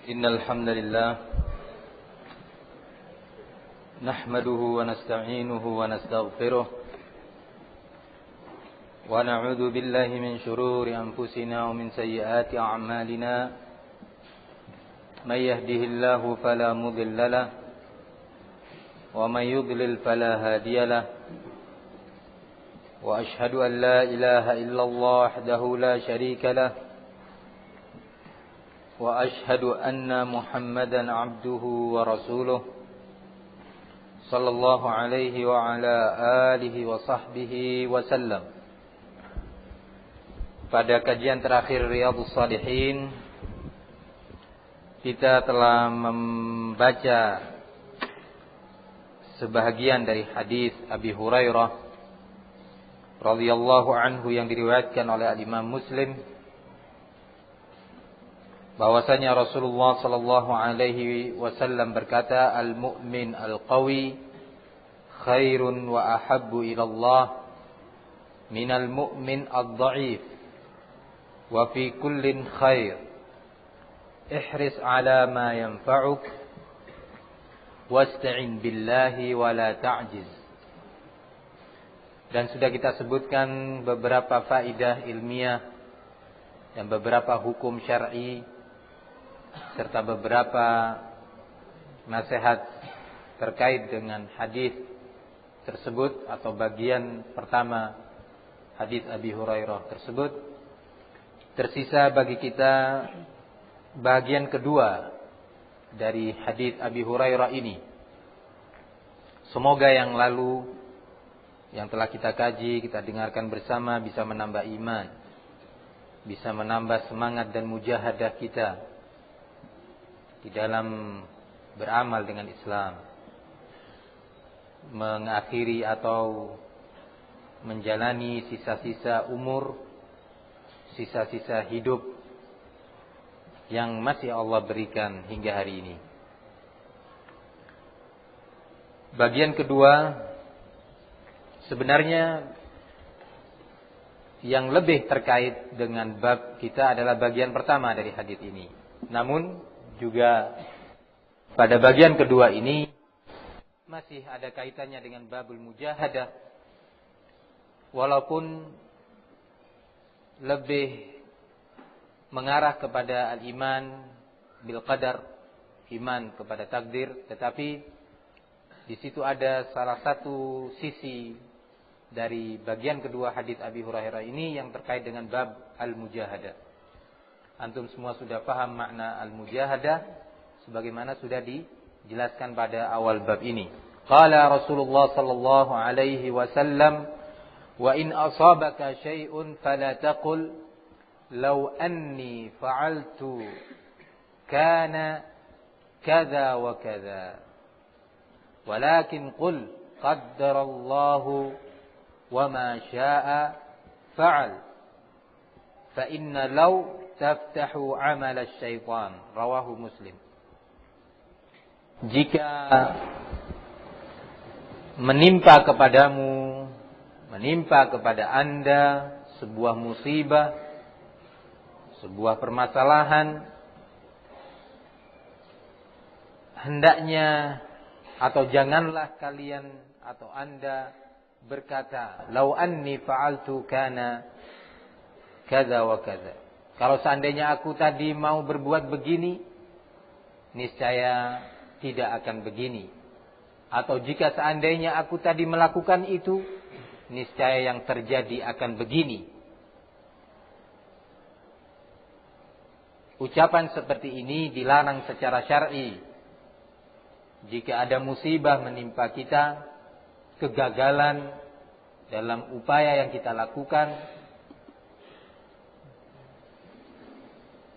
إن الحمد لله نحمده ونستعينه ونستغفره ونعوذ بالله من شرور أنفسنا ومن سيئات أعمالنا من يهده الله فلا مضل له ومن يضلل فلا هادي له وأشهد أن لا إله إلا الله وحده لا شريك له وأشهد أن محمدا عبده ورسوله صلى الله عليه وعلى آله وصحبه وسلم. Pada kajian terakhir Riyadhus Shalihin, kita telah membaca sebahagian dari hadis Abi Hurairah radhiyallahu anhu yang diriwayatkan oleh Imam Muslim, bahwasanya Rasulullah sallallahu alaihi wasallam berkata, al-mu'min al-qawi khairun wa ahabbu ila Allah minal mu'min ad-dha'if wa fi kullin khair ihris ala ma yanfa'uk wasta'in billahi wa la ta'jiz. Dan sudah kita sebutkan beberapa faidah ilmiah dan beberapa hukum syar'i serta beberapa nasihat terkait dengan hadis tersebut atau bagian pertama hadis Abi Hurairah tersebut. Tersisa bagi kita bagian kedua dari hadis Abi Hurairah ini. Semoga yang lalu yang telah kita kaji, kita dengarkan bersama bisa menambah iman, bisa menambah semangat dan mujahadah kita di dalam beramal dengan Islam, mengakhiri atau menjalani sisa-sisa umur, sisa-sisa hidup yang masih Allah berikan hingga hari ini. Bagian kedua sebenarnya yang lebih terkait dengan bab kita adalah bagian pertama dari hadis ini. Namun juga pada bagian kedua ini masih ada kaitannya dengan babul mujahadah, walaupun lebih mengarah kepada al-iman bil qadar, iman kepada takdir, tetapi di situ ada salah satu sisi dari bagian kedua hadis Abi Hurairah ini yang terkait dengan bab al-mujahadah. Antum semua sudah paham makna al-mujahadah sebagaimana sudah dijelaskan pada awal bab ini. Qala Rasulullah sallallahu alaihi wasallam, wa in asabaka syai'un fala taqul law anni fa'altu kana kadza wa kadza, walakin qul qaddarallahu wa ma syaa'a fa'al, fa inna law taftahu amal syaitan. Rawahu Muslim. Jika menimpa kepadamu, menimpa kepada Anda sebuah musibah, sebuah permasalahan, hendaknya atau janganlah kalian atau Anda berkata, lau anni fa'altu kana kadza wa kadza. Kalau seandainya aku tadi mau berbuat begini, niscaya tidak akan begini. Atau jika seandainya aku tadi melakukan itu, niscaya yang terjadi akan begini. Ucapan seperti ini dilarang secara syar'i. Jika ada musibah menimpa kita, kegagalan dalam upaya yang kita lakukan,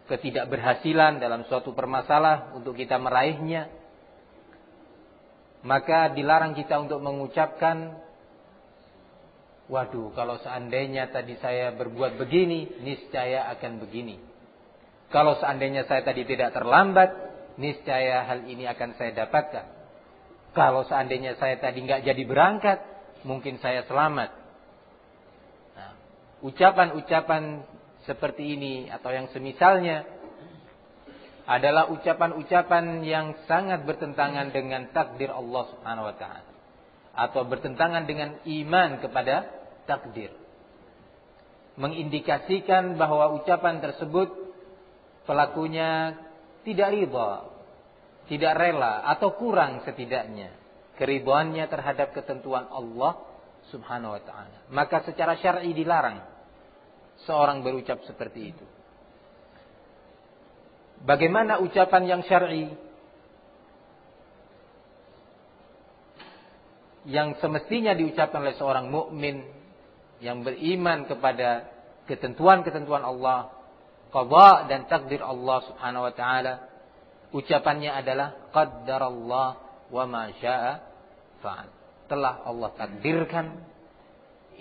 ketidakberhasilan dalam suatu permasalahan untuk kita meraihnya, maka dilarang kita untuk mengucapkan, waduh, kalau seandainya tadi saya berbuat begini, niscaya akan begini. Kalau seandainya saya tadi tidak terlambat, niscaya hal ini akan saya dapatkan. Kalau seandainya saya tadi nggak jadi berangkat, mungkin saya selamat. Nah, ucapan-ucapan seperti ini atau yang semisalnya adalah ucapan-ucapan yang sangat bertentangan dengan takdir Allah Subhanahu wa taala atau bertentangan dengan iman kepada takdir. Mengindikasikan bahwa ucapan tersebut pelakunya tidak ridha, tidak rela atau kurang setidaknya keridhaannya terhadap ketentuan Allah Subhanahu wa taala. Maka secara syar'i dilarang seorang berucap seperti itu. Bagaimana ucapan yang syar'i yang semestinya diucapkan oleh seorang mukmin yang beriman kepada ketentuan-ketentuan Allah, qada dan takdir Allah Subhanahu wa taala? Ucapannya adalah qaddarallah wa ma syaa fa'al. Telah Allah takdirkan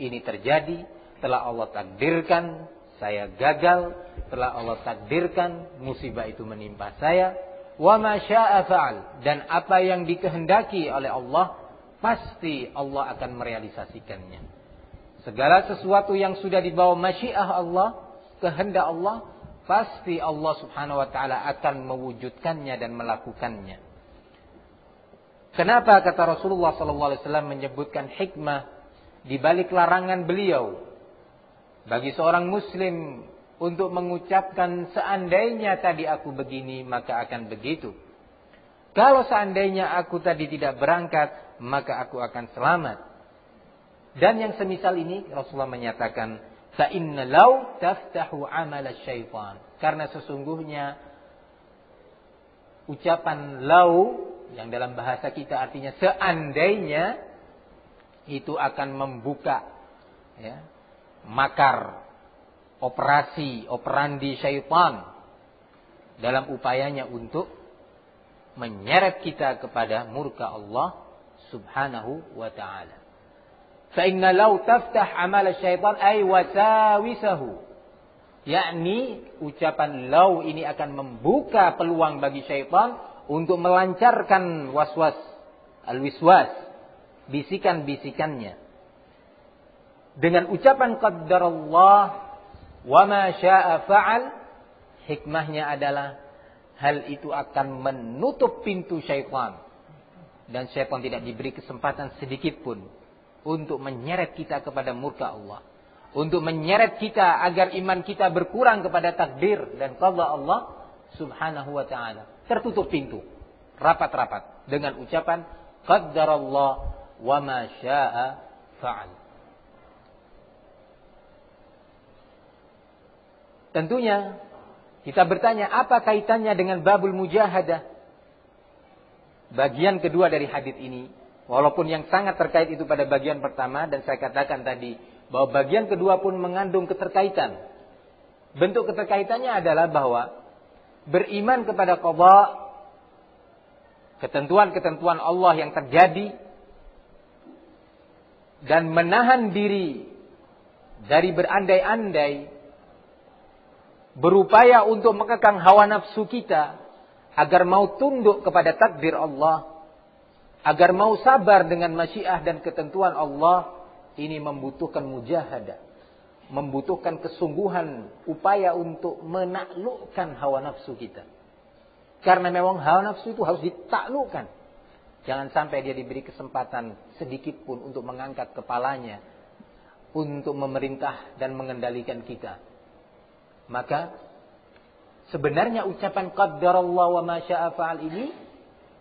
ini terjadi, telah Allah takdirkan saya gagal, telah Allah takdirkan musibah itu menimpa saya, wa ma syaa fa'al, dan apa yang dikehendaki oleh Allah pasti Allah akan merealisasikannya. Segala sesuatu yang sudah dibawa masyiah Allah, kehendak Allah, pasti Allah Subhanahu wa taala akan mewujudkannya dan melakukannya. Kenapa kata Rasulullah sallallahu alaihi wasallam menyebutkan hikmah di balik larangan beliau bagi seorang muslim untuk mengucapkan seandainya tadi aku begini maka akan begitu. Kalau seandainya aku tadi tidak berangkat maka aku akan selamat. Dan yang semisal ini Rasulullah menyatakan fa inna law taftahu amal syaitan. Karena sesungguhnya ucapan law yang dalam bahasa kita artinya seandainya itu akan membuka ya, makar operandi syaitan dalam upayanya untuk menyeret kita kepada murka Allah Subhanahu wa taala. Fa inna law taftah amal syaitan ay wasawisahu. Yakni ucapan law ini akan membuka peluang bagi syaitan untuk melancarkan waswas, al-wiswas, bisikan-bisikannya. Dengan ucapan qaddarallah wa ma syaa fa'al, hikmahnya adalah hal itu akan menutup pintu syaitan. Dan syaitan tidak diberi kesempatan sedikit pun untuk menyeret kita kepada murka Allah. Untuk menyeret kita agar iman kita berkurang kepada takdir dan qada Allah Subhanahu wa ta'ala. Tertutup pintu. Rapat-rapat. Dengan ucapan qaddarallah wa ma syaa fa'al. Tentunya kita bertanya apa kaitannya dengan babul mujahadah. Bagian kedua dari hadis ini. Walaupun yang sangat terkait itu pada bagian pertama. Dan saya katakan tadi bahwa bagian kedua pun mengandung keterkaitan. Bentuk keterkaitannya adalah bahwa beriman kepada qada, ketentuan-ketentuan Allah yang terjadi, dan menahan diri dari berandai-andai, berupaya untuk mengekang hawa nafsu kita agar mau tunduk kepada takdir Allah, agar mau sabar dengan masyiah dan ketentuan Allah. Ini membutuhkan mujahadah, membutuhkan kesungguhan, upaya untuk menaklukkan hawa nafsu kita. Karena memang hawa nafsu itu harus ditaklukkan. Jangan sampai dia diberi kesempatan sedikit pun untuk mengangkat kepalanya, untuk memerintah dan mengendalikan kita. Maka sebenarnya ucapan qaddarallah wa ma syaa fa'al ini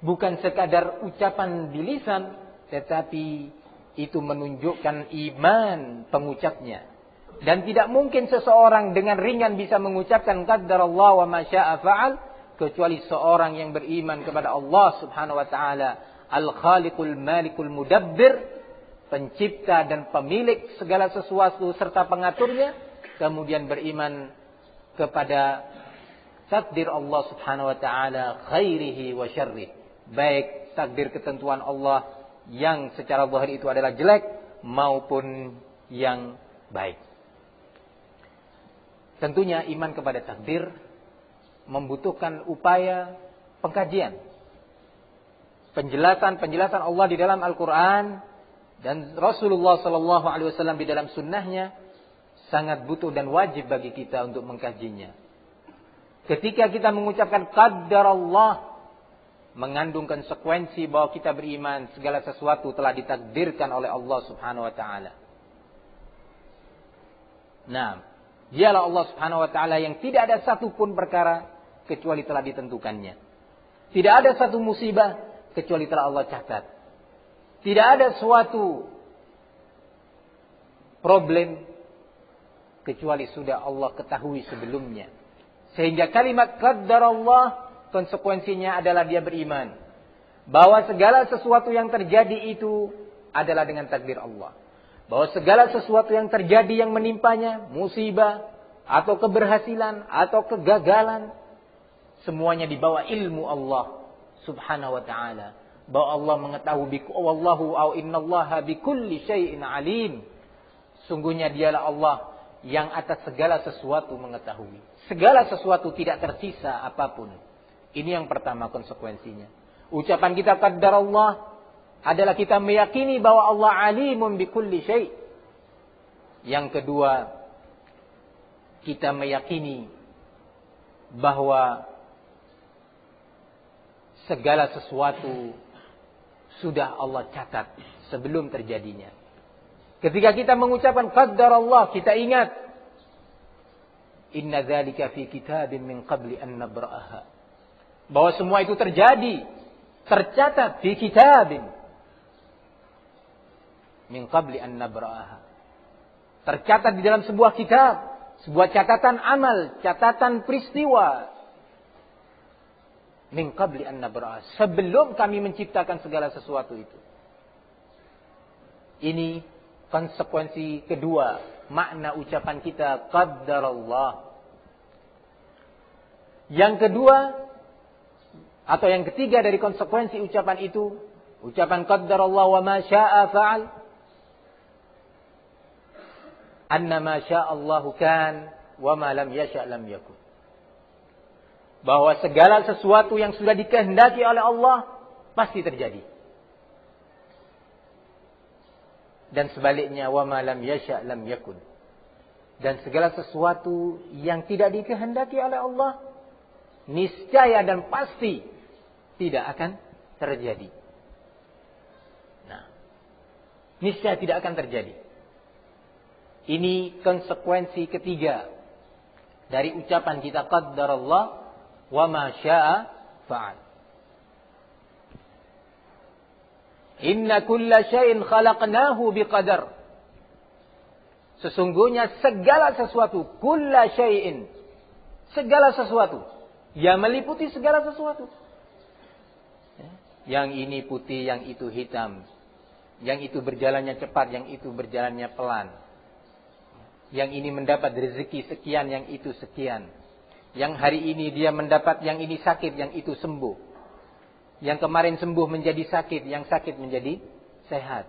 bukan sekadar ucapan di lisan, tetapi itu menunjukkan iman pengucapnya. Dan tidak mungkin seseorang dengan ringan bisa mengucapkan qaddarallah wa ma syaa fa'al kecuali seorang yang beriman kepada Allah Subhanahu wa taala, Al-Khaliqul Malikul Mudabbir, pencipta dan pemilik segala sesuatu serta pengaturnya, kemudian beriman kepada takdir Allah Subhanahu wa taala, khairihi wa syarrih, baik takdir ketentuan Allah yang secara zahir itu adalah jelek maupun yang baik. Tentunya iman kepada takdir membutuhkan upaya pengkajian, penjelasan Allah di dalam Al-Quran dan Rasulullah sallallahu alaihi wasallam di dalam sunnahnya sangat butuh dan wajib bagi kita untuk mengkajinya. Ketika kita mengucapkan qadarullah, mengandung konsekuensi bahwa kita beriman segala sesuatu telah ditakdirkan oleh Allah Subhanahu wa taala. Nah, dialah Allah Subhanahu wa taala yang tidak ada satupun perkara kecuali telah ditentukannya. Tidak ada satu musibah kecuali telah Allah catat. Tidak ada suatu problem kecuali sudah Allah ketahui sebelumnya. Sehingga kalimat qadarullah konsekuensinya adalah dia beriman bahwa segala sesuatu yang terjadi itu adalah dengan takdir Allah. Bahwa segala sesuatu yang terjadi yang menimpanya, musibah atau keberhasilan atau kegagalan, semuanya di bawah ilmu Allah Subhanahu wa taala. Bahwa Allah mengetahui wallahu au innallaha bikulli syai'in alim. Sungguhnya dialah Allah yang atas segala sesuatu mengetahui. Segala sesuatu tidak tersisa apapun. Ini yang pertama konsekuensinya. Ucapan kita qadarullah adalah kita meyakini bahwa Allah alimun bikulli syai'. Yang kedua, kita meyakini bahwa segala sesuatu sudah Allah catat sebelum terjadinya. Ketika kita mengucapkan qadarullah, kita ingat inna dzalika fi kitabin min qabli an nabra'aha. Bahwa semua itu terjadi, tercatat di kitabin min qabli an nabra'aha. Tercatat di dalam sebuah kitab, sebuah catatan amal, catatan peristiwa. Min qabli an nabra'aha, sebelum kami menciptakan segala sesuatu itu. Ini konsekuensi kedua, makna ucapan kita qadarullah. Yang kedua atau yang ketiga dari konsekuensi ucapan itu, ucapan qadarullah wa ma syaa fa'al. Anna ma sya'allahu kan wa ma lam yasha' lam yakun. Bahwa segala sesuatu yang sudah dikehendaki oleh Allah pasti terjadi. Dan sebaliknya wa ma lam yasha' lam yakun. Dan segala sesuatu yang tidak dikehendaki oleh Allah niscaya dan pasti tidak akan terjadi. Nah, niscaya tidak akan terjadi. Ini konsekuensi ketiga dari ucapan kita qadarullah wa ma syaa fa'al. Inna kulla syai'in khalaqnahu biqadar. Sesungguhnya segala sesuatu, kulla syai'in, segala sesuatu, yang meliputi segala sesuatu. Yang ini putih, yang itu hitam. Yang itu berjalannya cepat, yang itu berjalannya pelan. Yang ini mendapat rezeki sekian, yang itu sekian. Yang hari ini dia mendapat, yang ini sakit, yang itu sembuh. Yang kemarin sembuh menjadi sakit, yang sakit menjadi sehat.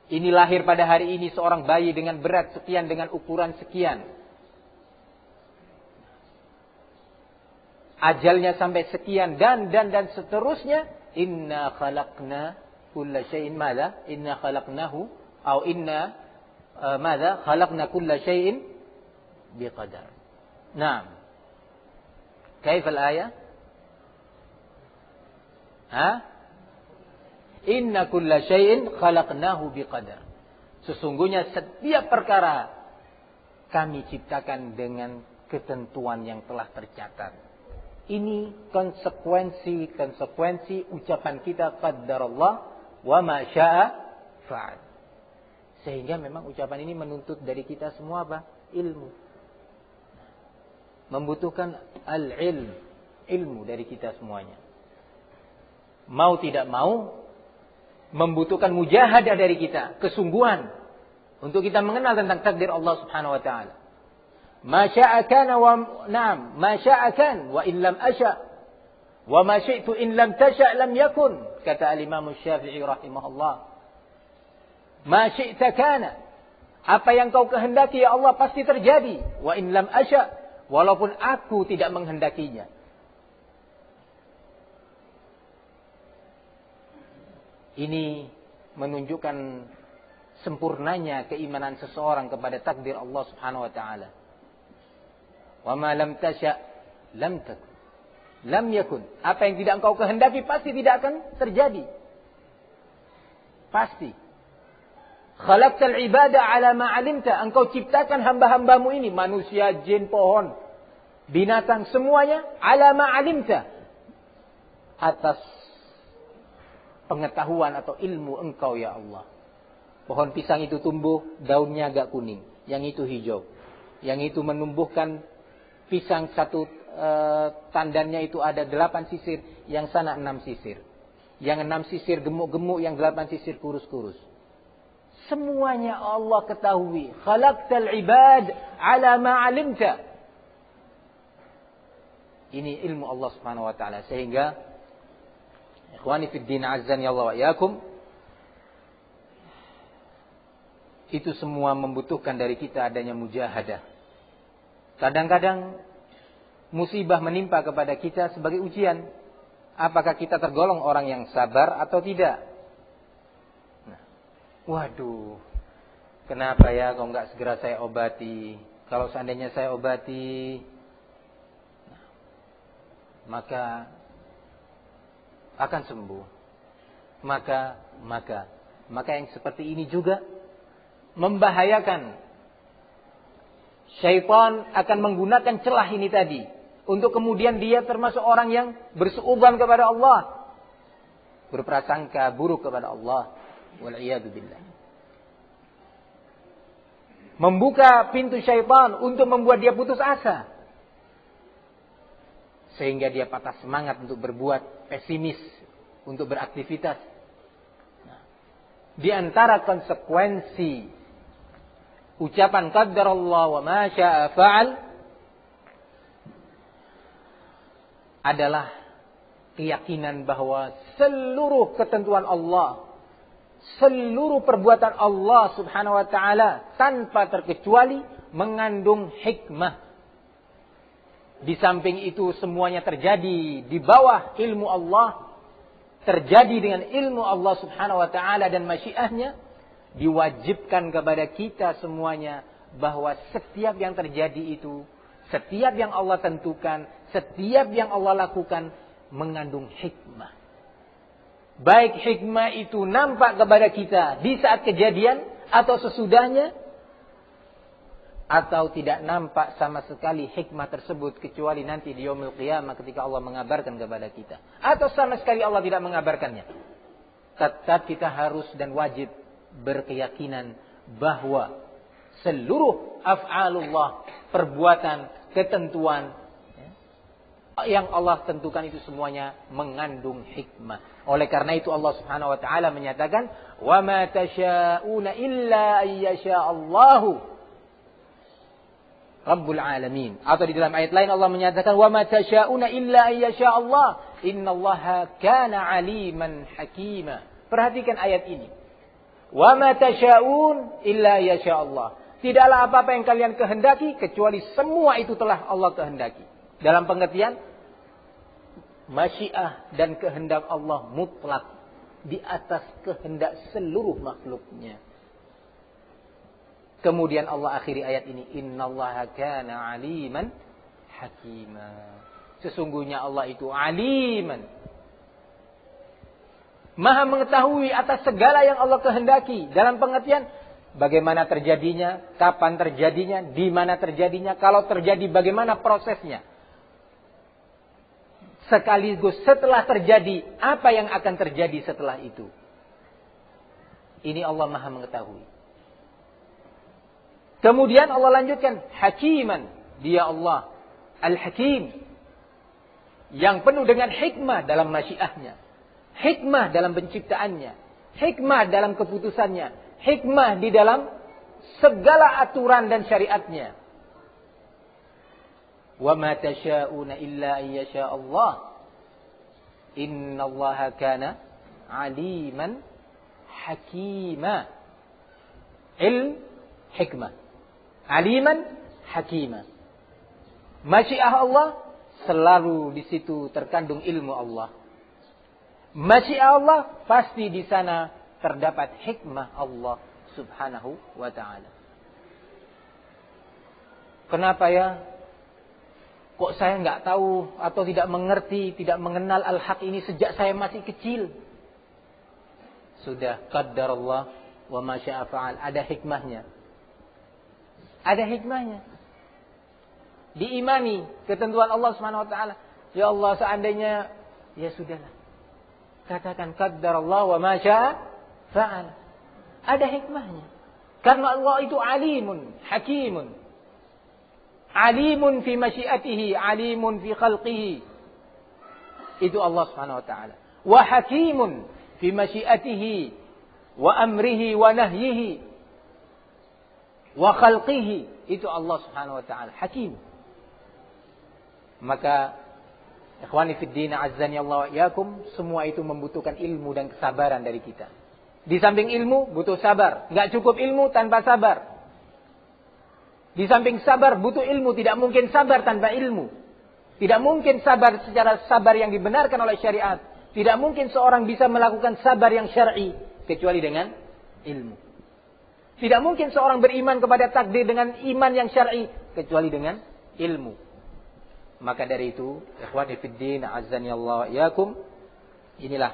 Ini lahir pada hari ini seorang bayi dengan berat sekian, dengan ukuran sekian. Ajalnya sampai sekian dan seterusnya. Inna khalaqna kulla syai'in madza? Inna khalaqnahu atau inna madza? Khalaqna kulla syai'in biqadar. Naam. Kaifa al-ayah? Inna kulla syai'in khalaqnahu biqadar. Sesungguhnya setiap perkara kami ciptakan dengan ketentuan yang telah tercatat. Ini konsekuensi ucapan kita qadarullah wa ma syaa fa'al. Sehingga memang ucapan ini menuntut dari kita semua apa? Ilmu. Membutuhkan ilmu dari kita semuanya. Mau tidak mau membutuhkan mujahadah dari kita, kesungguhan untuk kita mengenal tentang takdir Allah Subhanahu wa taala. Ma syaa kana wa na'am, ma syaa kan wa in lam asya wa ma syi'tu in lam tasya lam yakun, kata al-Imam Syafi'i rahimahullah. Ma syi'ta kana, apa yang kau kehendaki ya Allah pasti terjadi. Wa in lam asya, walaupun aku tidak menghendakinya. Ini menunjukkan sempurnanya keimanan seseorang kepada takdir Allah Subhanahu wa taala. Wa ma lam tasya lam takun. Lam yakun. Apa yang tidak engkau kehendaki pasti tidak akan terjadi. Pasti. Khalaqtal ibada ala ma 'alimta. Engkau ciptakan hamba-hambamu ini, manusia, jin, pohon, binatang, semuanya ala ma 'alimta. Atas pengetahuan atau ilmu engkau ya Allah. Pohon pisang itu tumbuh, daunnya agak kuning, yang itu hijau. Yang itu menumbuhkan pisang satu tandannya itu ada 8 sisir, yang sana 6 sisir. Yang 6 sisir gemuk-gemuk, yang 8 sisir kurus-kurus. Semuanya Allah ketahui. Khalaqtal ibad ala ma 'alimta. Ini ilmu Allah Subhanahu wa taala, sehingga ikhwani fid din azzani Allah wa iyyakum, itu semua membutuhkan dari kita adanya mujahadah. Kadang-kadang musibah menimpa kepada kita sebagai ujian. Apakah kita tergolong orang yang sabar atau tidak? Nah, waduh, kenapa ya kok nggak segera saya obati? Kalau seandainya saya obati, nah, maka akan sembuh. Maka yang seperti ini juga membahayakan. Syaitan akan menggunakan celah ini tadi untuk kemudian dia termasuk orang yang bersuudzon kepada Allah, berprasangka buruk kepada Allah, wal iyadu billah. Membuka pintu syaitan untuk membuat dia putus asa, sehingga dia patah semangat untuk berbuat, pesimis untuk beraktivitas. Nah, di antara konsekuensi ucapan qaddarallah wa ma syaa fa'al adalah keyakinan bahwa seluruh ketentuan Allah, seluruh perbuatan Allah Subhanahu wa taala tanpa terkecuali mengandung hikmah. Di samping itu semuanya terjadi di bawah ilmu Allah, terjadi dengan ilmu Allah Subhanahu wa taala dan masyiahnya. Diwajibkan kepada kita semuanya bahwa setiap yang terjadi itu, setiap yang Allah tentukan, setiap yang Allah lakukan mengandung hikmah. Baik hikmah itu nampak kepada kita di saat kejadian atau sesudahnya, atau tidak nampak sama sekali hikmah tersebut kecuali nanti di yaumil qiyamah ketika Allah mengabarkan kepada kita, atau sama sekali Allah tidak mengabarkannya. Tetap kita harus dan wajib berkeyakinan bahwa seluruh af'alullah, perbuatan, ketentuan yang Allah tentukan itu semuanya mengandung hikmah. Oleh karena itu Allah Subhanahu wa taala menyatakan, "Wa ma tasyauna illa ayyasha Allahu Rabbul alamin." Atau di dalam ayat lain Allah menyatakan, "Wa ma tasyauna illa ayyasha Allah, innallaha kana aliman hakima." Perhatikan ayat ini. Wa ma tasyaun illa yasha Allah. Tidaklah apa-apa yang kalian kehendaki kecuali semua itu telah Allah kehendaki. Dalam pengertian masyiah dan kehendak Allah mutlak di atas kehendak seluruh makhluknya. Kemudian Allah akhiri ayat ini, innallaha kana aliman hakima. Sesungguhnya Allah itu aliman, Maha mengetahui atas segala yang Allah kehendaki. Dalam pengertian bagaimana terjadinya, kapan terjadinya, di mana terjadinya, kalau terjadi bagaimana prosesnya. Sekaligus setelah terjadi, apa yang akan terjadi setelah itu. Ini Allah Maha mengetahui. Kemudian Allah lanjutkan, Hakiman. Dia Allah Al-Hakim, yang penuh dengan hikmah dalam masyiahnya, hikmah dalam penciptaannya, hikmah dalam keputusannya, hikmah di dalam segala aturan dan syariatnya. Wa ma tasyauna illa ayyasha Allah, innallaha kana aliman hakima. Hikmah, aliman hakima. Masyiah Allah selalu di situ terkandung ilmu Allah. Masyiah Allah pasti di sana terdapat hikmah Allah Subhanahu wa taala. Kenapa ya Kok saya nggak tahu atau tidak mengerti, tidak mengenal al-haq ini sejak saya masih kecil? Sudah, qaddarallah wa ma syaa fa'al. Ada hikmahnya. Ada hikmahnya. Diimani ketentuan Allah Subhanahu wa taala. Ya Allah, seandainya, ya sudahlah. Katakan qaddarallah wa ma syaa fa'al. Ada hikmahnya. Karena Allah itu alimun, hakimun. Alimun fi masyiatihi, alimun fi khalqihi. Itu Allah Subhanahu wa taala. Wa hakimun fi masyiatihi wa amrihi wa nahyihi wa khalqihi. Itu Allah Subhanahu wa taala, hakim. Maka ikhwani fid din azzani Allah wa iyyakum, semua itu membutuhkan ilmu dan kesabaran dari kita. Di samping ilmu butuh sabar. Enggak cukup ilmu tanpa sabar. Di samping sabar butuh ilmu, tidak mungkin sabar tanpa ilmu. Tidak mungkin sabar secara sabar yang dibenarkan oleh syariat. Tidak mungkin seorang bisa melakukan sabar yang syar'i kecuali dengan ilmu. Tidak mungkin seorang beriman kepada takdir dengan iman yang syar'i kecuali dengan ilmu. Maka dari itu, ikhwani fid din, azzani Allah wa iyyakum, inilah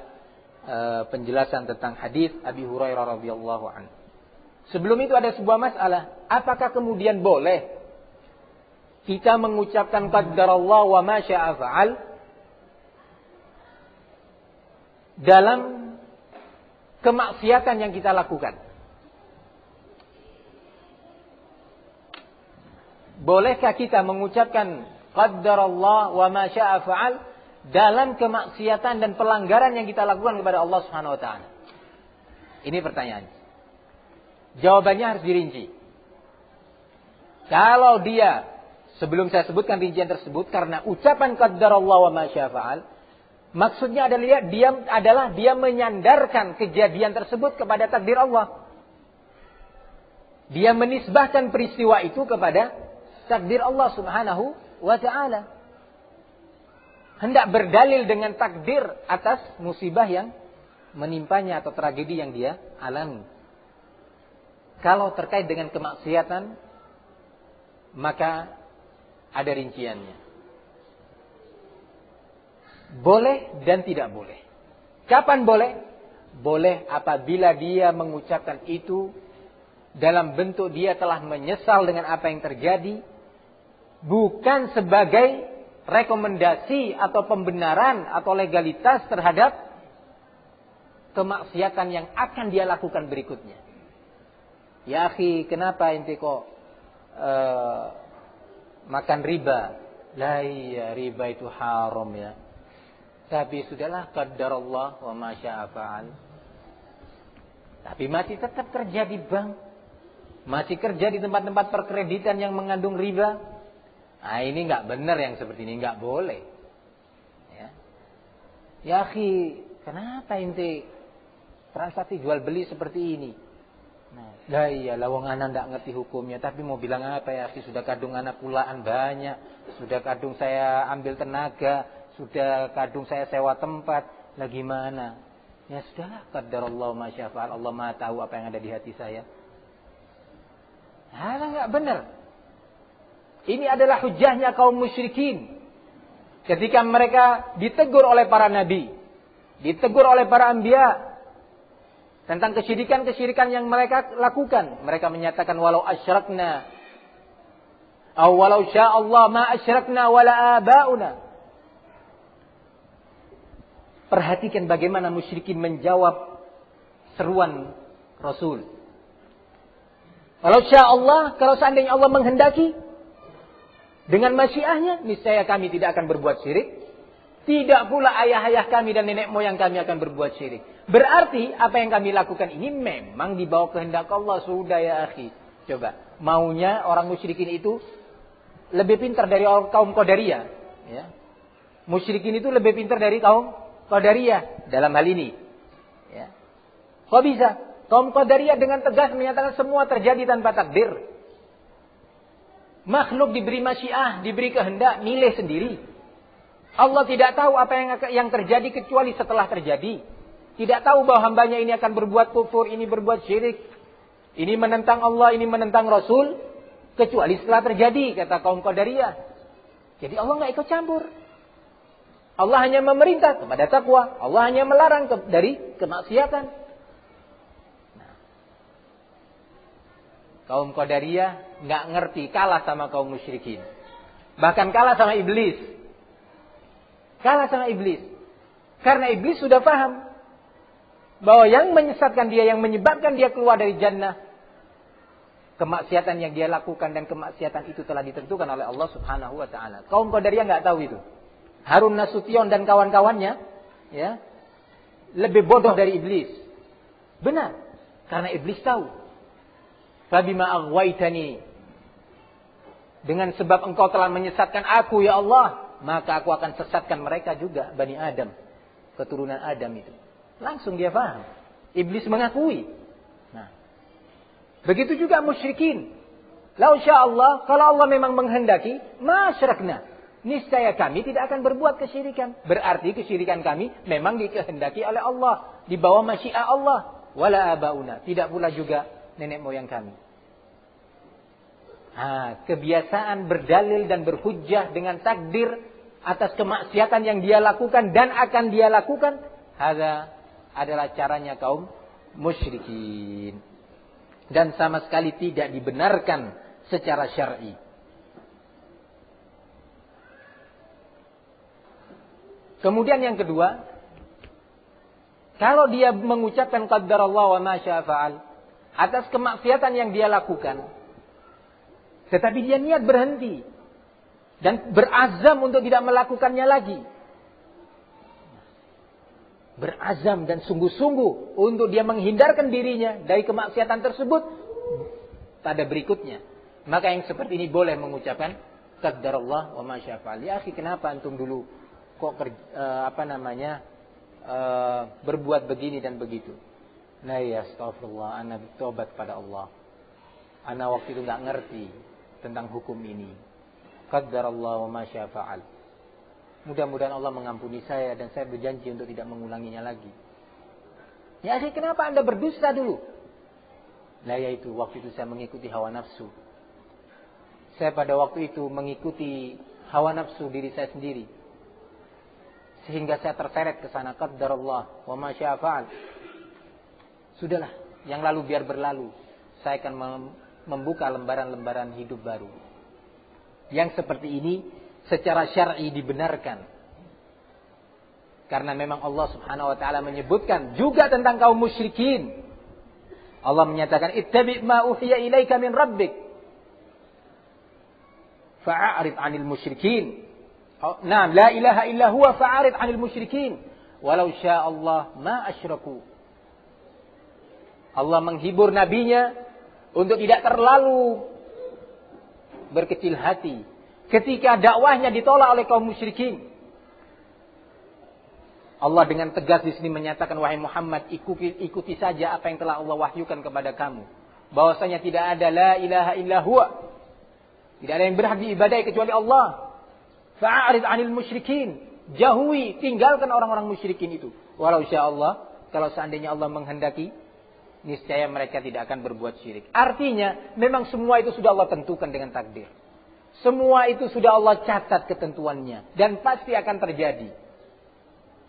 penjelasan tentang hadis Abi Hurairah radhiyallahu anhu. Sebelum itu ada sebuah masalah. Apakah kemudian boleh kita mengucapkan qaddarallah wa ma syaa fa'al dalam kemaksiatan yang kita lakukan? Bolehkah kita mengucapkan qaddarallah wa ma syaa fa'al dalam kemaksiatan dan pelanggaran yang kita lakukan kepada Allah Subhanahu wa taala? Ini pertanyaannya. Jawabannya harus dirinci. Kalau dia, sebelum saya sebutkan rincian tersebut, karena ucapan qaddarallah wa ma syaa fa'al, maksudnya adalah dia menyandarkan kejadian tersebut kepada takdir Allah. Dia menisbahkan peristiwa itu kepada takdir Allah Subhanahu wa ta'ala. Hendak berdalil dengan takdir atas musibah yang menimpanya atau tragedi yang dia alami. Kalau terkait dengan kemaksiatan, maka ada rinciannya. Boleh dan tidak boleh. Kapan boleh? Boleh apabila dia mengucapkan itu dalam bentuk dia telah menyesal dengan apa yang terjadi, bukan sebagai rekomendasi atau pembenaran atau legalitas terhadap kemaksiatan yang akan dia lakukan berikutnya. Ya akhi, kenapa ente kok makan riba? Lah iya, riba itu haram ya. Tapi sudahlah, qaddarallah wa ma syaa fa'al. Tapi masih tetap kerja di bank. Masih kerja di tempat-tempat perkreditan yang mengandung riba. Nah, ini enggak benar yang seperti ini, enggak boleh. Ya akhi, kenapa ente transaksi jual beli seperti ini? Nah, iya, lawang anak ndak ngerti hukumnya, tapi mau bilang apa ya? Sudah kadung anak pulaan banyak, sudah kadung saya ambil tenaga, sudah kadung saya sewa tempat, lah gimana? Ya sudahlah, qaddarallahu ma syaa fa'al, Allah Maha tahu apa yang ada di hati saya. Hal enggak benar. Ini adalah hujahnya kaum musyrikin. Ketika mereka ditegur oleh para nabi, ditegur oleh para anbiya tentang kesyirikan-kesyirikan yang mereka lakukan. Mereka menyatakan walau asyrakna aw walau syaa Allah ma asyrakna wala abauna. Perhatikan bagaimana musyrikin menjawab seruan Rasul. Walau syaa Allah, kalau seandainya Allah menghendaki dengan masyiahnya, niscaya kami tidak akan berbuat syirik. Tidak pula ayah-ayah kami dan nenek moyang kami akan berbuat syirik. Berarti apa yang kami lakukan ini memang di bawah kehendak Allah. Sudah ya akhi. Coba, maunya orang musyrikin itu lebih pintar dari kaum Qadariyah. Ya. Musyrikin itu lebih pintar dari kaum Qadariyah dalam hal ini. Ya. Kok bisa? Kaum Qadariyah dengan tegas menyatakan semua terjadi tanpa takdir. Makhluk diberi masyiah, diberi kehendak, milih sendiri. Allah tidak tahu apa yang terjadi kecuali setelah terjadi. Tidak tahu bahwa hambanya ini akan berbuat kufur, ini berbuat syirik, ini menentang Allah, ini menentang Rasul, kecuali setelah terjadi, kata kaum Qadariyah. Jadi Allah nggak ikut campur. Allah hanya memerintah kepada takwa. Allah hanya melarang dari kemaksiatan. Nah, kaum Qadariyah nggak ngerti, kalah sama kaum musyrikin. Bahkan kalah sama iblis. Kalah sama iblis. Karena iblis sudah paham bahwa yang menyesatkan dia, yang menyebabkan dia keluar dari jannah, kemaksiatan yang dia lakukan, dan kemaksiatan itu telah ditentukan oleh Allah Subhanahu wa taala. Kaum Qadariyah enggak tahu itu. Harun Nasution dan kawan-kawannya ya, lebih bodoh dari iblis. Benar. Karena iblis tahu. Fabima aghwaytani, dengan sebab engkau telah menyesatkan aku ya Allah, maka aku akan sesatkan mereka juga, Bani Adam, keturunan Adam itu. Langsung dia paham. Iblis mengakui. Nah, begitu juga musyrikin. Lau sya'allah, kalau Allah memang menghendaki, masyrakna, niscaya kami tidak akan berbuat kesyirikan. Berarti kesyirikan kami memang dikehendaki oleh Allah, di bawah masyiah Allah. Wala abauna, tidak pula juga nenek moyang kami. Kebiasaan berdalil dan berhujjah dengan takdir atas kemaksiatan yang dia lakukan dan akan dia lakukan, adalah caranya kaum musyrikin. Dan sama sekali tidak dibenarkan secara syar'i. Kemudian yang kedua, kalau dia mengucapkan qaddarallah wa ma syaa fa'al atas kemaksiatan yang dia lakukan, tetapi dia niat berhenti dan berazam untuk tidak melakukannya lagi, berazam dan sungguh-sungguh untuk dia menghindarkan dirinya dari kemaksiatan tersebut pada berikutnya, maka yang seperti ini boleh mengucapkan qaddarallah wa ma syaa fa'al. Ya akhi, kenapa antum dulu kok berbuat begini dan begitu? Nah ya, astagfirullah, ana bertobat pada Allah. Ana waktu itu enggak ngerti tentang hukum ini. Qaddarallah wa ma syaa fa'al. Mudah-mudahan Allah mengampuni saya dan saya berjanji untuk tidak mengulanginya lagi. Ya akhi, kenapa Anda berdusta dulu? Nah yaitu, waktu itu saya mengikuti hawa nafsu. Saya pada waktu itu mengikuti hawa nafsu diri saya sendiri. Sehingga saya terseret ke sana. Qaddarallah wa ma syaa fa'al. Sudahlah, yang lalu biar berlalu. Saya akan membuka lembaran-lembaran hidup baru. Yang seperti ini secara syar'i dibenarkan. Karena memang Allah Subhanahu wa taala menyebutkan juga tentang kaum musyrikin. Allah menyatakan, ittabi' ma uhiya ilaika min rabbik fa'arid 'anil musyrikin. Naam, la ilaha illa huwa fa'arid 'anil musyrikin walau syaa Allah ma asyraku. Allah menghibur nabinya untuk tidak terlalu berkecil hati ketika dakwahnya ditolak oleh kaum musyrikin. Allah dengan tegas di sini menyatakan, wahai Muhammad, ikuti saja apa yang telah Allah wahyukan kepada kamu. Bahwasanya tidak ada la ilaha illa huwa. Tidak ada yang berhak diibadai kecuali Allah. Fa'arid 'anil musyrikin. Jauhi, tinggalkan orang-orang musyrikin itu. Walau syaa Allah, kalau seandainya Allah menghendaki, niscaya mereka tidak akan berbuat syirik. Artinya, memang semua itu sudah Allah tentukan dengan takdir. Semua itu sudah Allah catat ketentuannya. Dan pasti akan terjadi.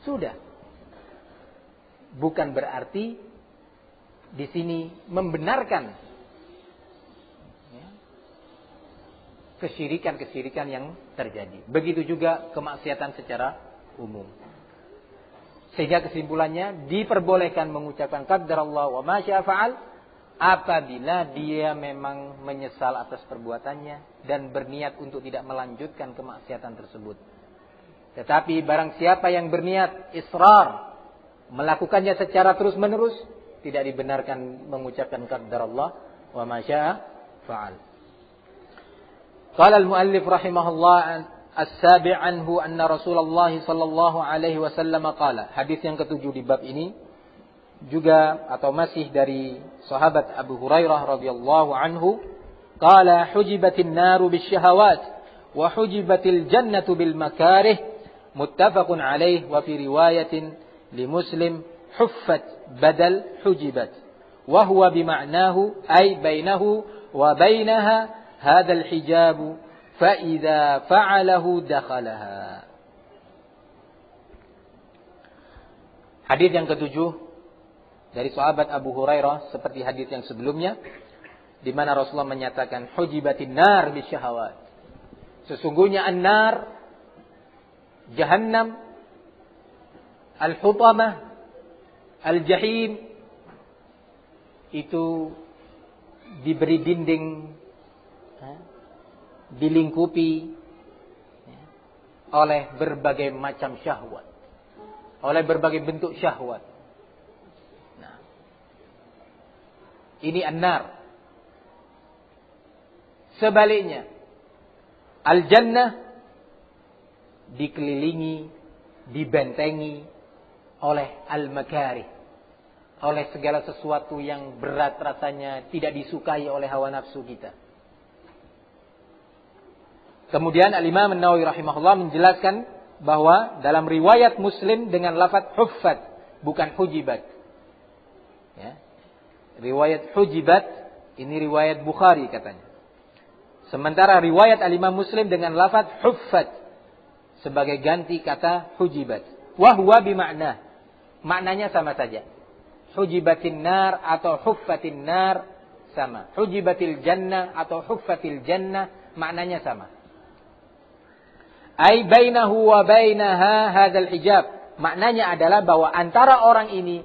Sudah. Bukan berarti di sini membenarkan kesyirikan-kesyirikan yang terjadi. Begitu juga kemaksiatan secara umum. Sehingga kesimpulannya diperbolehkan mengucapkan qaddarallah wa ma syaa fa'al apabila dia memang menyesal atas perbuatannya dan berniat untuk tidak melanjutkan kemaksiatan tersebut. Tetapi barang siapa yang berniat israr melakukannya secara terus-menerus, tidak dibenarkan mengucapkan qaddarallah wa ma syaa fa'al. Qala al-muallif rahimahullah as-sabi' anhu anna Rasulullah sallallahu alaihi wasallam qala. Hadis yang ketujuh di bab ini juga atau masih dari sahabat Abu Hurairah radhiyallahu anhu, qala hujibatin naru bisyahawat wa hujibatil jannatu bil makarih. Muttafaqun alaih wa fi riwayatin li Muslim huffat badal hujibat wa huwa bima'nahu ay bainahu wa bainaha hadzal hijab fa idza fa'alahu dakhalaha. Hadis yang ketujuh dari sahabat Abu Hurairah seperti hadis yang sebelumnya, di mana Rasulullah menyatakan hujibatin nar bisyahawat. Sesungguhnya an-nar, jahannam, al-hutamah, al-jahim itu diberi dinding, dilingkupi oleh berbagai macam syahwat, oleh berbagai bentuk syahwat. Nah, ini an-nar. Sebaliknya, al-jannah dikelilingi, dibentengi oleh al-makarih, oleh segala sesuatu yang berat rasanya, tidak disukai oleh hawa nafsu kita. Kemudian Al-Imam An-Nawawi rahimahullah menjelaskan bahwa dalam riwayat Muslim dengan lafaz huffat, bukan hujibat. Ya. Riwayat hujibat ini riwayat Bukhari katanya. Sementara riwayat Al-Imam Muslim dengan lafaz huffat sebagai ganti kata hujibat. Wa huwa bimakna. Maknanya sama saja. Hujibatin nar atau huffatin nar sama. Hujibatil jannah atau huffatil jannah maknanya sama. Ai bainahu wa bainaha hadzal hijab. Maknanya adalah bahwa antara orang ini,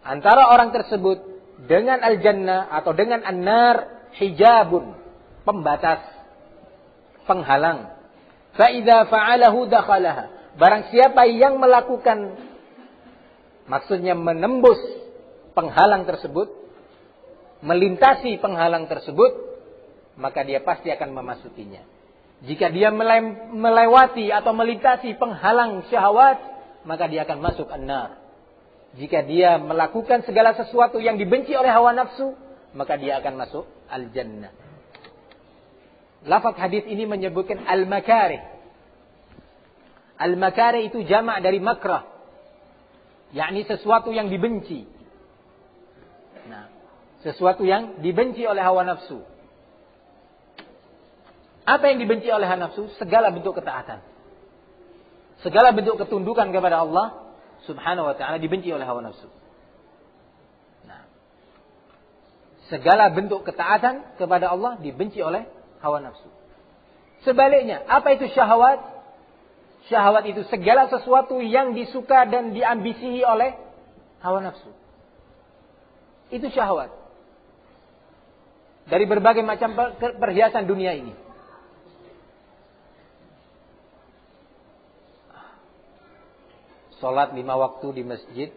antara orang tersebut dengan al-jannah atau dengan an-nar hijabun, pembatas, penghalang. Fa idza fa'alahu dakhalaha. Barang siapa yang melakukan, maksudnya menembus penghalang tersebut, melintasi penghalang tersebut, maka dia pasti akan memasukinya. Jika dia melewati atau melintasi penghalang syahwat, maka dia akan masuk an-nar. Jika dia melakukan segala sesuatu yang dibenci oleh hawa nafsu, maka dia akan masuk al-jannah. Lafaz hadis ini menyebutkan al-makarih. Al-makarih itu jamak dari makrah, yakni sesuatu yang dibenci. Nah, sesuatu yang dibenci oleh hawa nafsu. Apa yang dibenci oleh hawa nafsu? Segala bentuk ketaatan. Segala bentuk ketundukan kepada Allah Subhanahu wa ta'ala dibenci oleh hawa nafsu. Nah, segala bentuk ketaatan kepada Allah dibenci oleh hawa nafsu. Sebaliknya, apa itu syahwat? Syahwat itu segala sesuatu yang disuka dan diambisihi oleh hawa nafsu. Itu syahwat. Dari berbagai macam perhiasan dunia ini. Salat 5 waktu di masjid,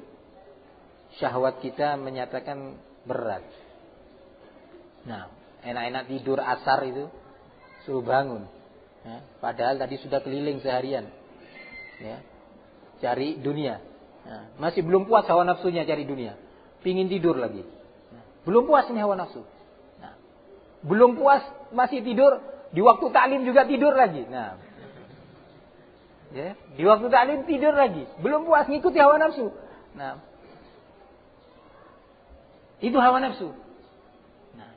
syahwat kita menyatakan berat. Nah, enak-enak tidur asar itu suruh bangun. Ya, padahal tadi sudah keliling seharian. Ya, cari dunia. Nah, masih belum puas hawa nafsunya cari dunia. Pingin tidur lagi. Nah, belum puas ini hawa nafsu. Nah, belum puas masih tidur, di waktu taklim juga tidur lagi. Nah, ya, di waktu taklim tidur lagi. Belum puas ngikuti hawa nafsu. Nah, itu hawa nafsu. Nah,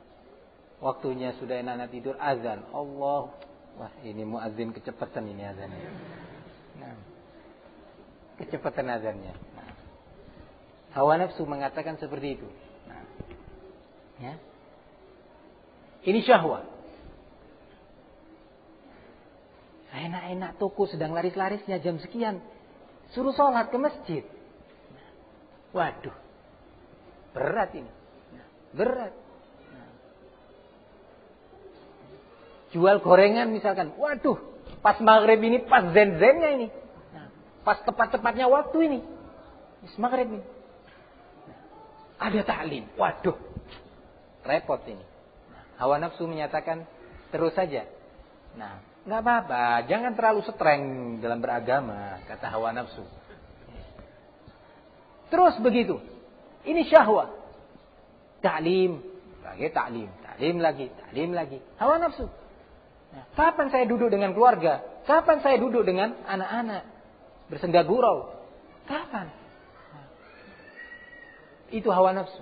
waktunya sudah enak-enak tidur, azan. Allah, wah ini muadzin kecepatan ini azannya. Nah, kecepatan azannya. Nah, hawa nafsu mengatakan seperti itu. Nah, ya. Ini syahwat. Enak-enak toko sedang laris-larisnya jam sekian. Suruh sholat ke masjid. Nah, waduh. Berat ini. Nah, berat. Nah. Jual gorengan misalkan. Waduh. Pas maghrib ini, pas zen-zennya ini. Nah, pas tepat-tepatnya waktu ini. Maghrib ini. Nah, ada taklim. Waduh. Repot ini. Nah, hawa nafsu menyatakan terus saja. Nah, nggak apa-apa, jangan terlalu streng dalam beragama, kata hawa nafsu. Terus begitu. Ini syahwat. Ta'lim, lagi ta'lim, ta'lim lagi. Hawa nafsu. Nah, kapan saya duduk dengan keluarga? Kapan saya duduk dengan anak-anak? Bersenggak gurau. Kapan? Nah, itu hawa nafsu.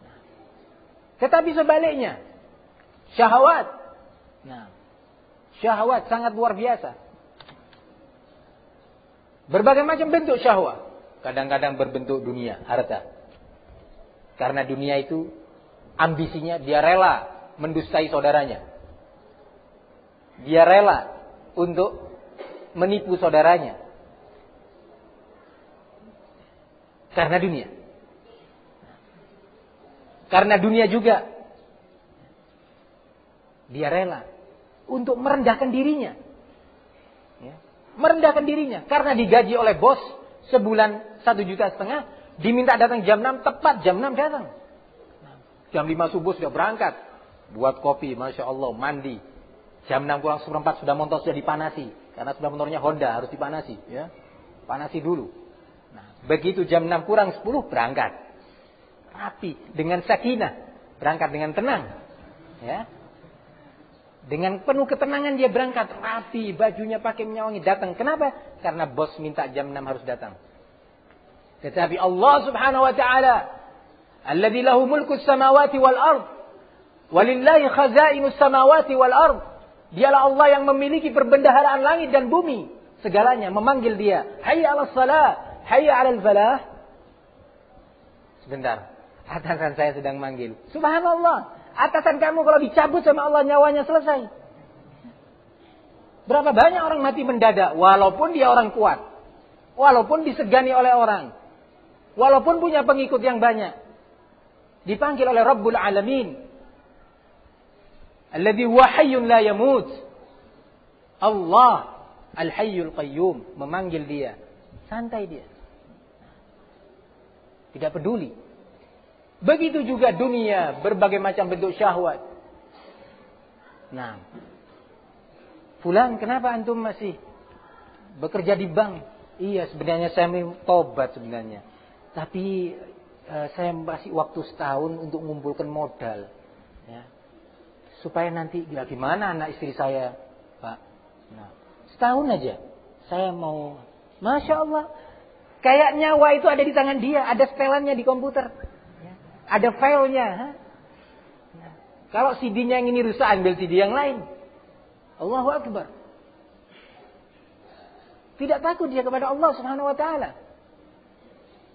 Nah, tetapi sebaliknya, syahwat Nah, syahwat sangat luar biasa. Berbagai macam bentuk syahwat. Kadang-kadang berbentuk dunia, harta. Karena dunia itu ambisinya, dia rela mendustai saudaranya. Dia rela untuk menipu saudaranya. Karena dunia. Karena dunia juga. Dia rela untuk merendahkan dirinya. Ya. Merendahkan dirinya. Karena digaji oleh bos sebulan 1,5 juta. Diminta datang jam 6, tepat jam 6 datang. Jam 5 subuh sudah berangkat. Buat kopi, Masya Allah, mandi. Jam 6 kurang seperempat sudah motor sudah dipanasi. Karena sudah motornya Honda, harus dipanasi. Ya. Panasi dulu. Nah, begitu jam 6 kurang 10 berangkat. Rapi, dengan sakinah. Berangkat dengan tenang. Ya. Dengan penuh ketenangan dia berangkat. Rapi, bajunya pakai minyak wangi. Datang. Kenapa? Karena bos minta jam 6 harus datang. Tetapi Allah subhanahu wa ta'ala. Alladzi lahu mulku samawati wal ard. Walillahi khazainus samawati wal ard. Dialah Allah yang memiliki perbendaharaan langit dan bumi. Segalanya. Memanggil dia. Hayya ala salah. Hayya ala falah. Sebentar. Atasan saya sedang manggil. Subhanallah. Atasan kamu kalau dicabut sama Allah nyawanya selesai. Berapa banyak orang mati mendadak. Walaupun dia orang kuat. Walaupun disegani oleh orang. Walaupun punya pengikut yang banyak. Dipanggil oleh Rabbul Alamin. Alladhi huwa hayyun la yamut. Allah. Al-Hayyul Qayyum. Memanggil dia. Santai dia. Tidak peduli. Begitu juga dunia, berbagai macam bentuk syahwat. Nah, fulan, kenapa antum masih bekerja di bank? Iya, sebenarnya saya mau tobat sebenarnya. Tapi saya masih waktu setahun untuk mengumpulkan modal. Ya. Supaya nanti, gimana anak istri saya, Pak? Nah, setahun aja. Saya mau, Masya Allah. Kayak nyawa itu ada di tangan dia, ada setelannya di komputer. Ada filenya. Nah, kalau CD-nya yang ini rusak, ambil CD yang lain. Allahu Akbar. Tidak takut dia kepada Allah Subhanahu wa ta'ala.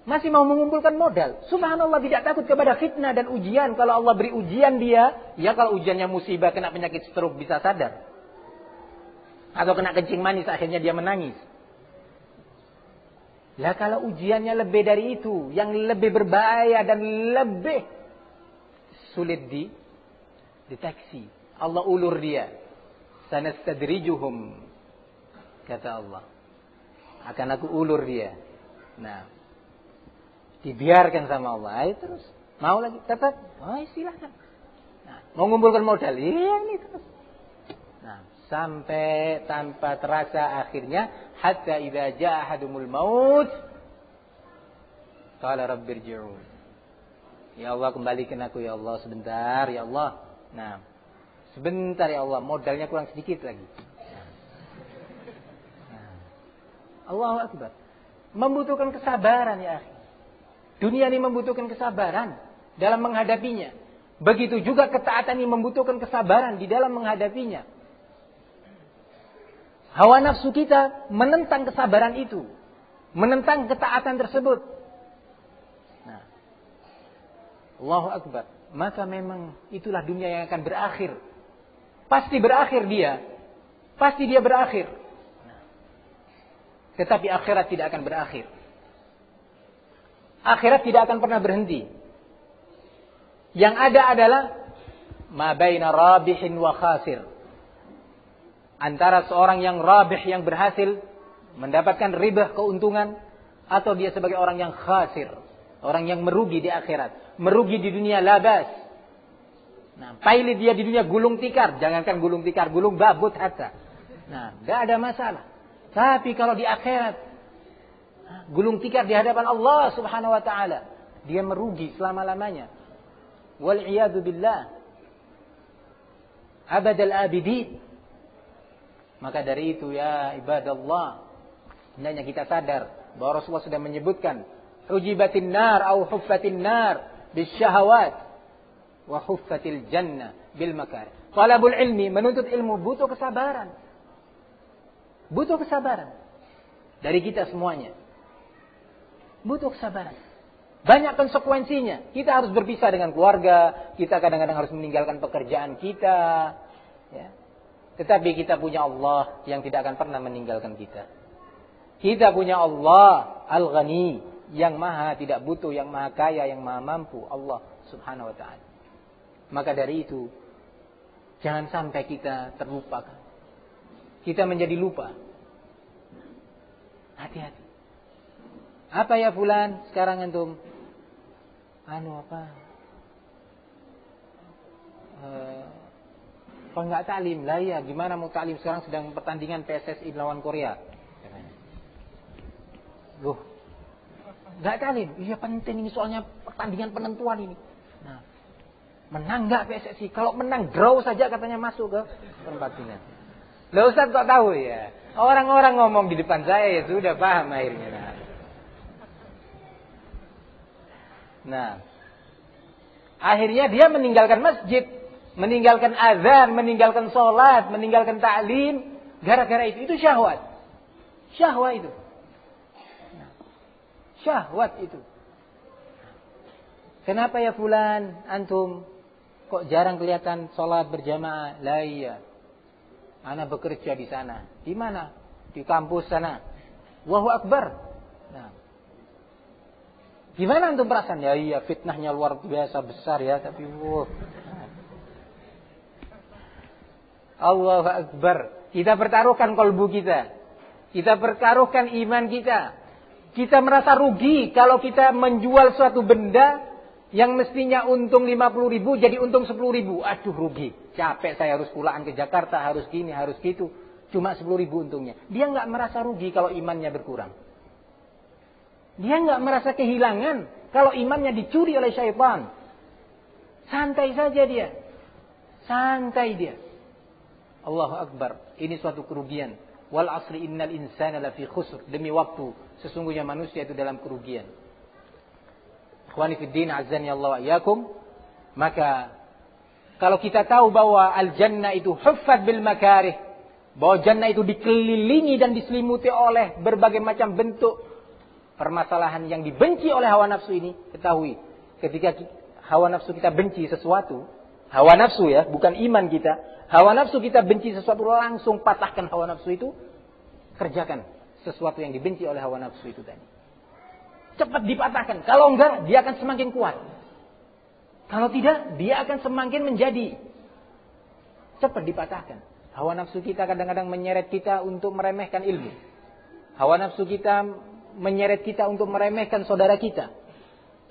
Masih mau mengumpulkan modal. Subhanallah, tidak takut kepada fitnah dan ujian. Kalau Allah beri ujian dia, ya kalau ujiannya musibah, kena penyakit stroke bisa sadar. Atau kena kencing manis, akhirnya dia menangis. Lah kalau ujiannya lebih dari itu, yang lebih berbahaya dan lebih sulit dideteksi. Allah ulur dia. Sanastadrijuhum, kata Allah. Akan aku ulur dia. Nah, dibiarkan sama Allah. Ayo terus. Mau lagi? Tetap? Oh, silahkan. Nah, mau ngumpulkan modal? Iya, ini terus. Nah, sampai tanpa terasa akhirnya hatta idza jaa ahadumul maut qala rabbirji'un. Ya Allah, kembalikan aku ya Allah sebentar ya Allah. Nah, sebentar ya Allah, modalnya kurang sedikit lagi. Nah, Allahu Akbar. Membutuhkan kesabaran ya akhi. Dunia ini membutuhkan kesabaran dalam menghadapinya. Begitu juga ketaatan ini membutuhkan kesabaran di dalam menghadapinya. Hawa nafsu kita menentang kesabaran itu. Menentang ketaatan tersebut. Nah, Allahu Akbar. Maka memang itulah dunia yang akan berakhir. Pasti berakhir dia. Pasti dia berakhir. Nah, tetapi akhirat tidak akan berakhir. Akhirat tidak akan pernah berhenti. Yang ada adalah ma baina rabihin wa khasir. Antara seorang yang rabih, yang berhasil mendapatkan ribah, keuntungan, atau dia sebagai orang yang khasir, orang yang merugi di akhirat, merugi di dunia labas. Nah, pailit dia di dunia gulung tikar, jangankan gulung tikar, gulung babut hatta. Nah, tidak ada masalah. Tapi kalau di akhirat, gulung tikar di hadapan Allah Subhanahu wa ta'ala, dia merugi selama-lamanya. Wal'iyadu billah. Abadal abidin. Maka dari itu ya ibadallah, hendaknya kita sadar bahwa Rasulullah sudah menyebutkan hujibatin nar atau huffatin nar bisyahawat wa huffatil jannah bil makar. Talabul ilmi, menuntut ilmu butuh kesabaran. Butuh kesabaran. Dari kita semuanya. Butuh kesabaran. Banyak konsekuensinya. Kita harus berpisah dengan keluarga. Kita kadang-kadang harus meninggalkan pekerjaan kita. Ya. Tetapi kita punya Allah yang tidak akan pernah meninggalkan kita. Kita punya Allah Al-Ghani, yang maha tidak butuh, yang maha kaya, yang maha mampu. Allah subhanahu wa ta'ala. Maka dari itu, jangan sampai kita terlupakan. Kita menjadi lupa. Hati-hati. Apa ya fulan? Sekarang antum enggak taklim. Lah ya, gimana mau taklim sekarang sedang pertandingan PSSI lawan Korea. Loh, enggak taklim. Iya penting ini soalnya pertandingan penentuan ini. Nah, menang enggak PSSI? Kalau menang draw saja katanya masuk ke tempat final. Lah Ustaz kok tahu ya? Orang-orang ngomong di depan saya ya sudah paham akhirnya. Nah, akhirnya dia meninggalkan masjid, meninggalkan azan, meninggalkan sholat, meninggalkan ta'lim, gara-gara itu. Itu syahwat. Syahwat itu. Nah, syahwat itu. Kenapa ya fulan, antum kok jarang kelihatan sholat berjamaah? Lah iya, ana bekerja di sana. Di mana? Di kampus sana. Allahu Akbar. Nah, gimana antum perasaan? Ya iya, fitnahnya luar biasa besar ya, tapi Allahu Akbar. Kita pertaruhkan kalbu kita. Kita pertaruhkan iman kita. Kita merasa rugi kalau kita menjual suatu benda yang mestinya untung 50.000 jadi untung 10.000. Aduh rugi. Capek saya harus pulang ke Jakarta, harus gini, harus gitu. Cuma 10.000 untungnya. Dia enggak merasa rugi kalau imannya berkurang. Dia enggak merasa kehilangan kalau imannya dicuri oleh syaitan. Santai saja dia. Santai dia. Allahu Akbar. Ini suatu kerugian. Wal asri innal insana lafi khusr. Demi waktu, sesungguhnya manusia itu dalam kerugian. Ikhwani fid din, azani Allah wa iyyakum. Maka kalau kita tahu bahwa al-jannah itu huffat bil makarih, bahwa jannah itu dikelilingi dan diselimuti oleh berbagai macam bentuk permasalahan yang dibenci oleh hawa nafsu ini, ketahui ketika hawa nafsu kita benci sesuatu, hawa nafsu ya, bukan iman kita, hawa nafsu kita benci sesuatu, langsung patahkan hawa nafsu itu, kerjakan sesuatu yang dibenci oleh hawa nafsu itu tadi. Cepat dipatahkan, kalau enggak dia akan semakin kuat. Kalau tidak, dia akan semakin menjadi. Cepat dipatahkan. Hawa nafsu kita kadang-kadang menyeret kita untuk meremehkan ilmu. Hawa nafsu kita menyeret kita untuk meremehkan saudara kita.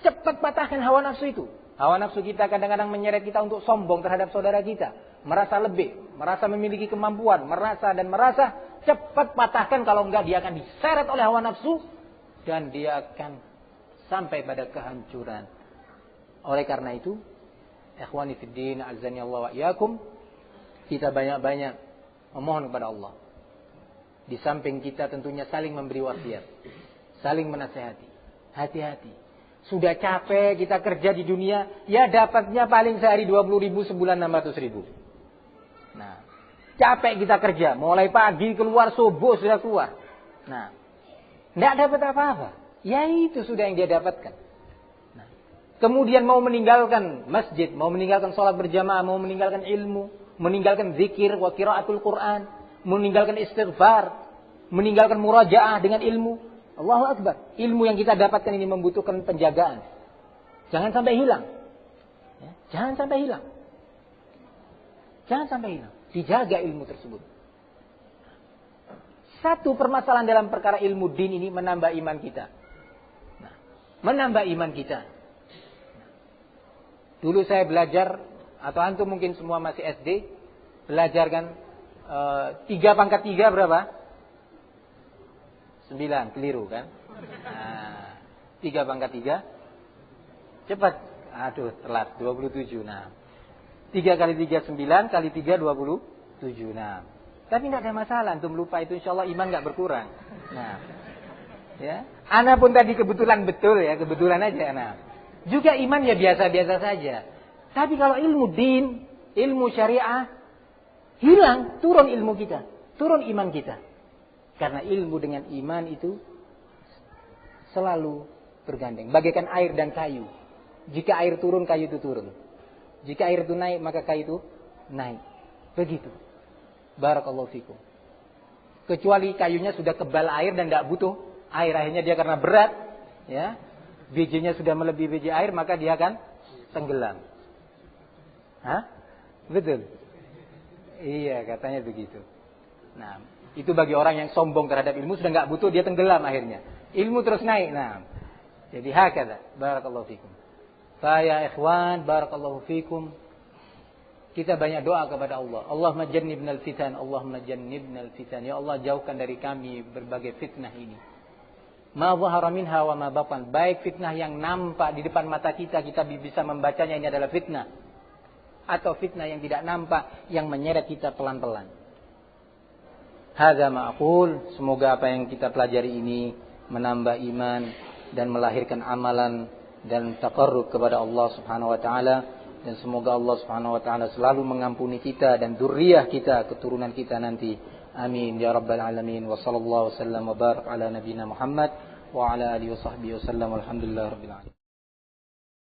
Cepat patahkan hawa nafsu itu. Hawa nafsu kita kadang-kadang menyeret kita untuk sombong terhadap saudara kita. Merasa lebih, merasa memiliki kemampuan, merasa. Cepat patahkan, kalau enggak dia akan diseret oleh hawa nafsu. Dan dia akan sampai pada kehancuran. Oleh karena itu, ikhwani fid din, azani Allah wa iyyakum, kita banyak-banyak memohon kepada Allah. Di samping kita tentunya saling memberi wasiat, saling menasihati. Hati-hati. Sudah capek kita kerja di dunia, ya dapatnya paling sehari 20.000, sebulan 600.000. Nah, capek kita kerja, mulai pagi keluar, subuh sudah keluar. Nah, tidak dapat apa-apa. Ya itu sudah yang dia dapatkan. Nah, kemudian mau meninggalkan masjid, mau meninggalkan sholat berjamaah, mau meninggalkan ilmu, meninggalkan zikir wa qiraatul Quran, meninggalkan istighfar, meninggalkan murajaah dengan ilmu. Allahu Akbar. Ilmu yang kita dapatkan ini membutuhkan penjagaan. Jangan sampai hilang. Ya, jangan sampai hilang. Jangan sampai hilang. Dijaga ilmu tersebut. Satu permasalahan dalam perkara ilmu din ini menambah iman kita. Nah, menambah iman kita. Dulu saya belajar, atau antum mungkin semua masih SD, belajar kan 3 pangkat 3 berapa? 9, keliru kan? Nah, 3 pangkat 3. Cepat. Aduh, telat. 27. Nah, 3 kali 3 9, kali 3 27. Nah, tapi tidak ada masalah, antum lupa itu insyaallah iman enggak berkurang. Nah, ya. Ana pun tadi kebetulan betul ya, kebetulan aja. Nah, juga iman ya biasa-biasa saja. Tapi kalau ilmu din, ilmu syariah, hilang, turun ilmu kita, turun iman kita. Karena ilmu dengan iman itu selalu bergandeng. Bagaikan air dan kayu. Jika air turun, kayu itu turun. Jika air itu naik, maka kayu itu naik. Begitu. Barakallahu fikum. Kecuali kayunya sudah kebal air dan tidak butuh air. Akhirnya dia karena berat, ya, bijinya sudah melebihi biji air, maka dia akan tenggelam. Hah? Betul? Iya, katanya begitu. Nah, itu bagi orang yang sombong terhadap ilmu, sudah nggak butuh, dia tenggelam akhirnya. Ilmu terus naik. Nah, jadi hakadha. Barakallahu fikum. Ya ikhwan, barakallahu fikum. Kita banyak doa kepada Allah. Allahumma jannibnal fitan, Allahumma jannibnal fitan. Ya Allah, jauhkan dari kami berbagai fitnah ini. Ma zahara minha wa ma batan. Baik fitnah yang nampak di depan mata kita, kita bisa membacanya ini adalah fitnah. Atau fitnah yang tidak nampak, yang menyeret kita pelan-pelan. Hadza ma aqul. Semoga apa yang kita pelajari ini menambah iman dan melahirkan amalan dan taqarrub kepada Allah Subhanahu wa taala. Dan semoga Allah Subhanahu wa taala selalu mengampuni kita dan dzurriyyah kita, keturunan kita nanti. Amin ya rabbal alamin. Wa sallallahu wasallam wa barak ala nabiyyina Muhammad wa ala alihi wa sahbihi wasallam. Walhamdulillahirabbil alamin.